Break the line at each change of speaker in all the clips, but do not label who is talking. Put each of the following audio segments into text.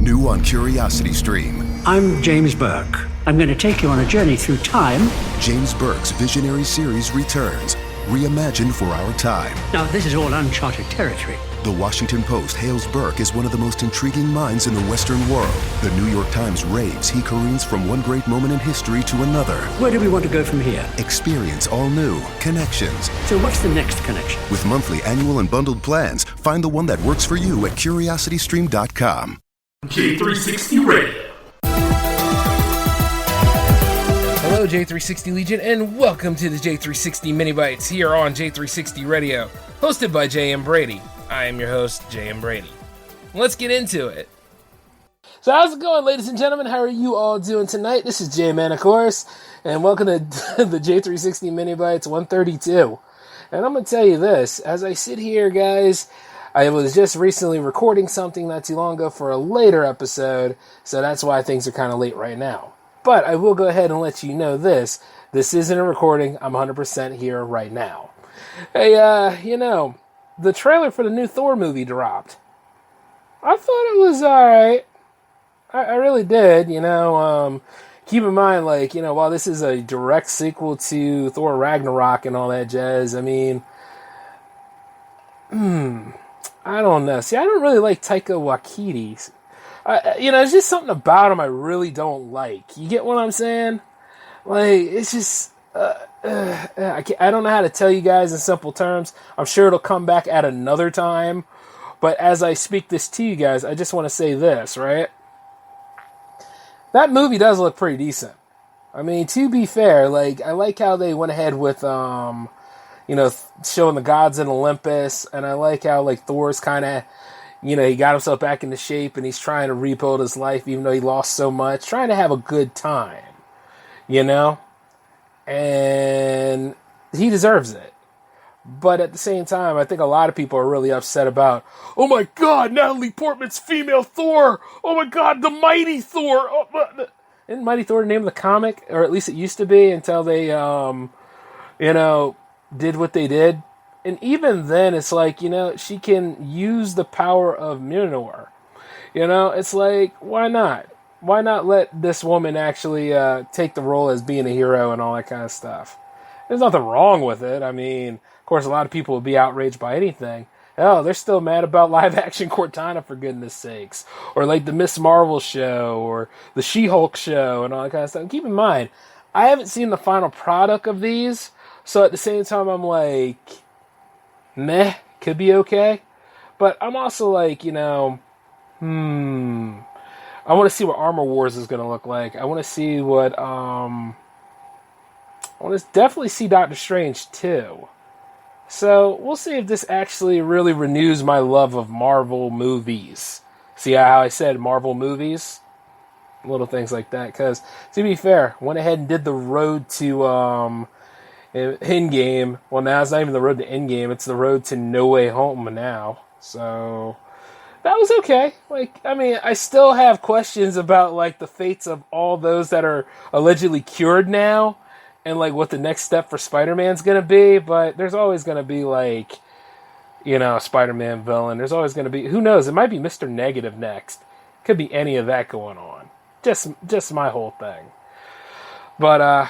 New on Curiosity Stream.
I'm James Burke. I'm going to take you on a journey through time.
James Burke's visionary series returns, reimagined for our time.
Now, this is all uncharted territory.
The Washington Post hails Burke as one of the most intriguing minds in the Western world. The New York Times raves he careens from one great moment in history to another.
Where do we want to go from here?
Experience all new Connections.
So what's the next connection?
With monthly, annual, and bundled plans, find the one that works for you at CuriosityStream.com.
J360 Radio.
Hello, J360 Legion, and welcome to the J360 Mini Bites here on J360 Radio, hosted by J.M. Brady. I am your host, J.M. Brady. Let's get into it. So how's it going, ladies and gentlemen? How are you all doing tonight? This is J-Man, of course, and welcome to the J360 Mini Bites 132. And I'm going to tell you this, as I sit here, guys, I was just recently recording something not too long ago for a later episode, so that's why things are kind of late right now. But I will go ahead and let you know this. This isn't a recording. I'm 100% here right now. Hey, the trailer for the new Thor movie dropped. I thought it was alright. I really did, Keep in mind, while this is a direct sequel to Thor Ragnarok and all that jazz, I don't know. See, I don't really like Taika Waititi. It's just something about him I really don't like. You get what I'm saying? It's just... I don't know how to tell you guys in simple terms. I'm sure it'll come back at another time. But as I speak this to you guys, I just want to say this, right? That movie does look pretty decent. To be fair, I like how they went ahead with... showing the gods in Olympus, and I like how, Thor's kind of, he got himself back into shape, and he's trying to rebuild his life, even though he lost so much, trying to have a good time, and he deserves it. But at the same time, I think a lot of people are really upset about, oh my god, Natalie Portman's female Thor, oh my god, the Mighty Thor, isn't Mighty Thor the name of the comic, or at least it used to be, until they, did what they did. And even then, it's she can use the power of Mjolnir. It's why not? Why not let this woman actually take the role as being a hero and all that kind of stuff? There's nothing wrong with it. Of course, a lot of people would be outraged by anything. Hell, they're still mad about live-action Cortana, for goodness sakes. Or the Miss Marvel show, or the She-Hulk show, and all that kind of stuff. And keep in mind, I haven't seen the final product of these, so at the same time, I'm meh, could be okay. But I'm also I want to see what Armor Wars is going to look like. I want to see what, I want to definitely see Doctor Strange too. So we'll see if this actually really renews my love of Marvel movies. See how I said Marvel movies? Little things like that. Because, to be fair, went ahead and did the road to, Endgame. Well, now it's not even the road to Endgame, it's the road to No Way Home now. So that was okay. I still have questions about the fates of all those that are allegedly cured now, and what the next step for Spider-Man's gonna be. But there's always gonna be a Spider-Man villain. There's always gonna be, who knows? It might be Mr. Negative next. Could be any of that going on. Just my whole thing. But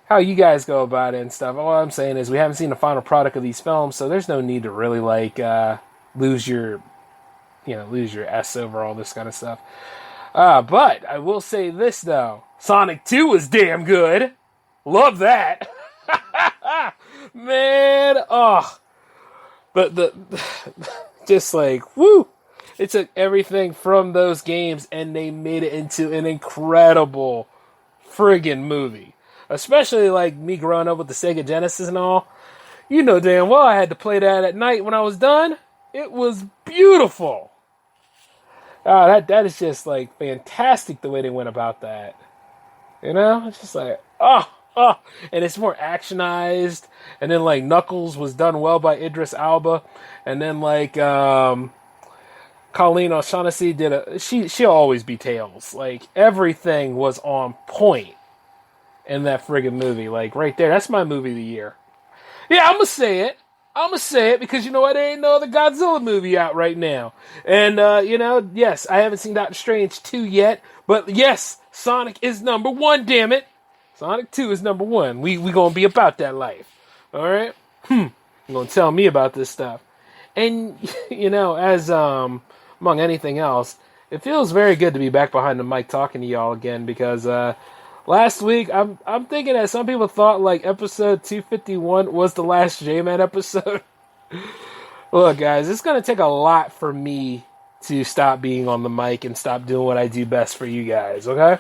how you guys go about it and stuff. All I'm saying is we haven't seen the final product of these films, so there's no need to really lose your S over all this kind of stuff. But I will say this though, Sonic 2 was damn good. Love that. Man, the just woo. It took everything from those games and they made it into an incredible friggin' movie. Especially me growing up with the Sega Genesis and all. You know damn well I had to play that at night when I was done. It was beautiful. That is just fantastic the way they went about that. It's just and it's more actionized. And then Knuckles was done well by Idris Elba. And then Colleen O'Shaughnessy she'll always be Tails. Everything was on point in that friggin' movie. Right there, that's my movie of the year. Yeah, I'm gonna say it. I'm going to say it because, you know what, there ain't no other Godzilla movie out right now. And, yes, I haven't seen Doctor Strange 2 yet, but yes, Sonic is number one, damn it. Sonic 2 is number one. We going to be about that life. All right? You're going to tell me about this stuff. And, as among anything else, it feels very good to be back behind the mic talking to y'all again because last week, I'm thinking that some people thought like episode 251 was the last J-Man episode. Look, guys, it's going to take a lot for me to stop being on the mic and stop doing what I do best for you guys, okay?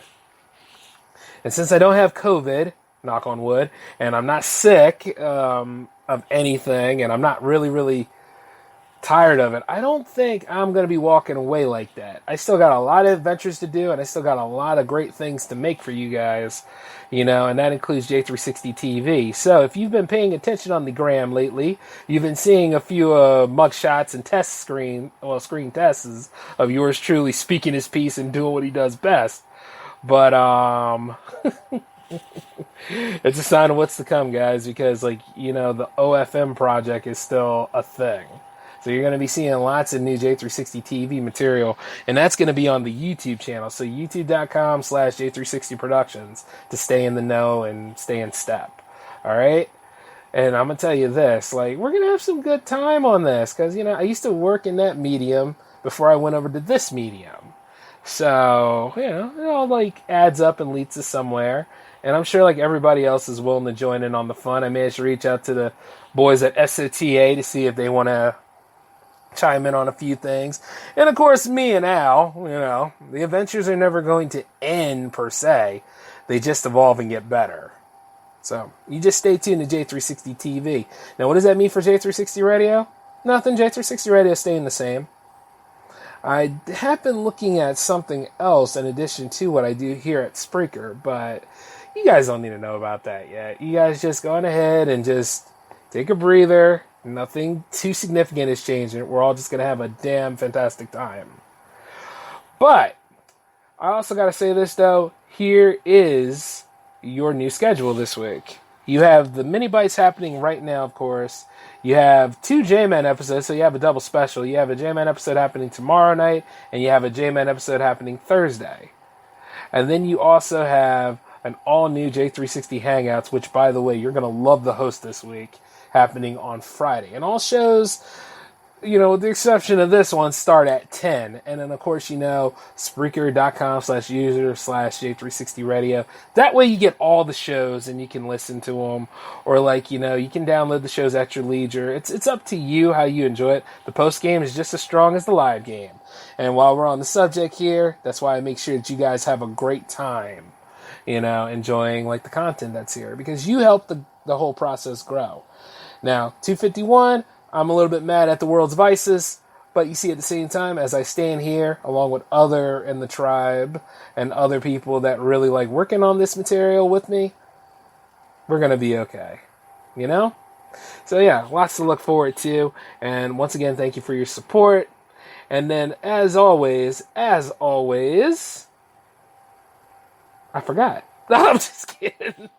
And since I don't have COVID, knock on wood, and I'm not sick of anything, and I'm not really tired of it, I don't think I'm going to be walking away like that. I still got a lot of adventures to do, and I still got a lot of great things to make for you guys, and that includes J360 TV. So if you've been paying attention on the gram lately, you've been seeing a few mugshots and screen tests of yours truly speaking his piece and doing what he does best. But it's a sign of what's to come, guys, because the OFM project is still a thing. So you're going to be seeing lots of new J360 TV material, and that's going to be on the YouTube channel. So youtube.com/J360 Productions to stay in the know and stay in step. All right? And I'm going to tell you this, we're going to have some good time on this because, I used to work in that medium before I went over to this medium. So, it all adds up and leads to somewhere. And I'm sure everybody else is willing to join in on the fun. I managed to reach out to the boys at SOTA to see if they want to chime in on a few things. And of course, me and Al, the adventures are never going to end per se. They just evolve and get better. So, you just stay tuned to J360 TV. Now, what does that mean for J360 Radio? Nothing. J360 Radio is staying the same. I have been looking at something else in addition to what I do here at Spreaker, but you guys don't need to know about that yet. You guys just go on ahead and just take a breather. Nothing too significant is changing. We're all just going to have a damn fantastic time. But I also got to say this, though. Here is your new schedule this week. You have the mini bites happening right now, of course. You have 2 J-Man episodes, so you have a double special. You have a J-Man episode happening tomorrow night, and you have a J-Man episode happening Thursday. And then you also have an all-new J360 Hangouts, which, by the way, you're going to love the host this week, happening on Friday. And all shows, with the exception of this one, start at 10. And then, of course, Spreaker.com/user/J360 Radio. That way you get all the shows and you can listen to them. Or, you can download the shows at your leisure. It's up to you how you enjoy it. The post game is just as strong as the live game. And while we're on the subject here, that's why I make sure that you guys have a great time, enjoying, the content that's here. Because you help the whole process grow. Now, 251, I'm a little bit mad at the world's vices, but you see at the same time, as I stand here, along with other in the tribe and other people that really like working on this material with me, we're going to be okay. So yeah, lots to look forward to. And once again, thank you for your support. And then, as always, I forgot. I'm just kidding.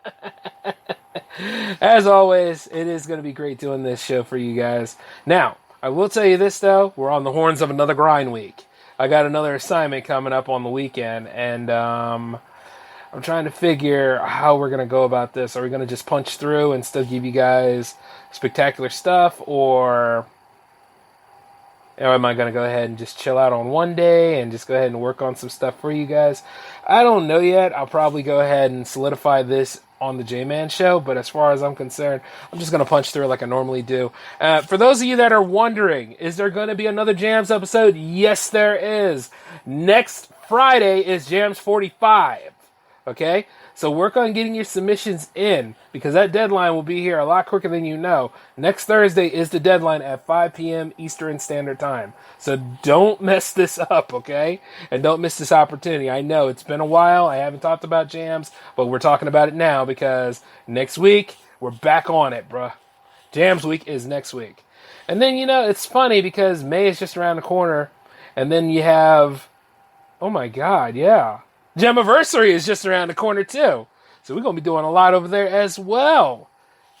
As always, it is going to be great doing this show for you guys. Now, I will tell you this, though. We're on the horns of another grind week. I got another assignment coming up on the weekend, and I'm trying to figure how we're going to go about this. Are we going to just punch through and still give you guys spectacular stuff, or am I going to go ahead and just chill out on one day and just go ahead and work on some stuff for you guys? I don't know yet. I'll probably go ahead and solidify this on the J-Man show, but as far as I'm concerned, I'm just going to punch through like I normally do. For those of you that are wondering, is there going to be another Jams episode? Yes, there is. Next Friday is Jams 45. Okay? So work on getting your submissions in, because that deadline will be here a lot quicker than you know. Next Thursday is the deadline at 5 p.m. Eastern Standard Time. So don't mess this up, okay? And don't miss this opportunity. I know it's been a while. I haven't talked about Jams, but we're talking about it now because next week, we're back on it, bruh. Jams week is next week. And then, it's funny because May is just around the corner, and then you have, oh my God, yeah. Jamiversary is just around the corner, too. So we're going to be doing a lot over there as well.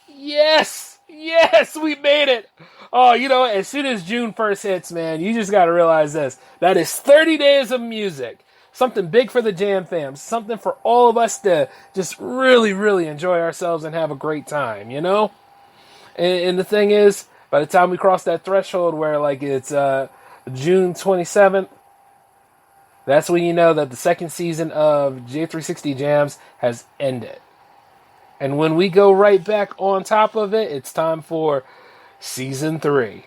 Yes! Yes, we made it. Oh, you know, as soon as June 1st hits, man, you just got to realize this. That is 30 days of music. Something big for the Jam fam. Something for all of us to just really, really enjoy ourselves and have a great time, you know? And the thing is, by the time we cross that threshold where, like, it's June 27th, that's when you know that the second season of J360 Jams has ended. And when we go right back on top of it, it's time for Season 3.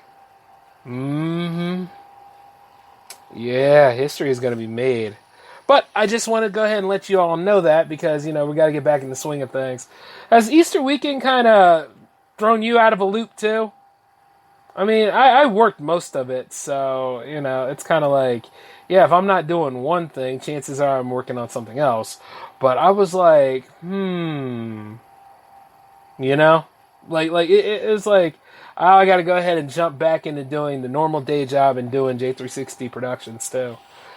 Yeah, history is going to be made. But I just want to go ahead and let you all know that because, you know, we got to get back in the swing of things. Has Easter weekend kind of thrown you out of a loop too? I mean, I worked most of it, so, you know, it's kind of like, yeah, if I'm not doing one thing, chances are I'm working on something else. But I was like, you know? Like it was like, I got to go ahead and jump back into doing the normal day job and doing J360 productions too.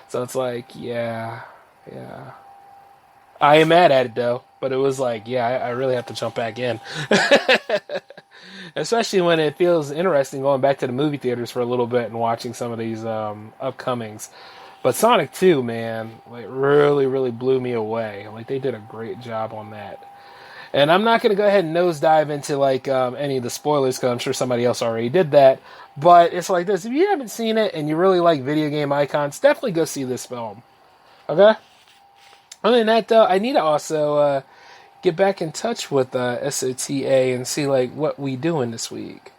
So it's like, yeah. I am mad at it though, but it was like, yeah, I really have to jump back in. Especially when it feels interesting going back to the movie theaters for a little bit and watching some of these upcomings. But Sonic 2, man, like really, really blew me away. Like they did a great job on that. And I'm not going to go ahead and nosedive into like any of the spoilers because I'm sure somebody else already did that. But it's like this: if you haven't seen it and you really like video game icons, definitely go see this film. Okay. Other than that, though, I need to also get back in touch with SOTA and see like what we doing this week.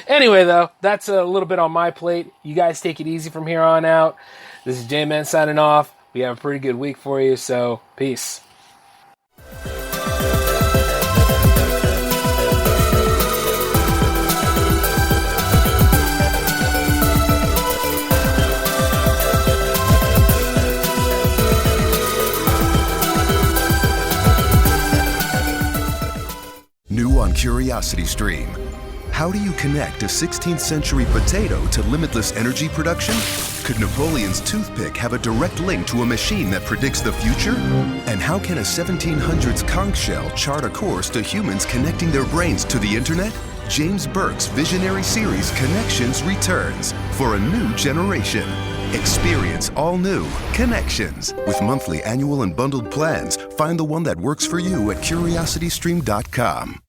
Anyway, though, that's a little bit on my plate. You guys take it easy from here on out. This is J-Man signing off. We have a pretty good week for you, so peace.
New on CuriosityStream. How do you connect a 16th century potato to limitless energy production? Could Napoleon's toothpick have a direct link to a machine that predicts the future? And how can a 1700s conch shell chart a course to humans connecting their brains to the internet? James Burke's visionary series Connections returns for a new generation. Experience all new Connections. With monthly, annual, and bundled plans, find the one that works for you at curiositystream.com.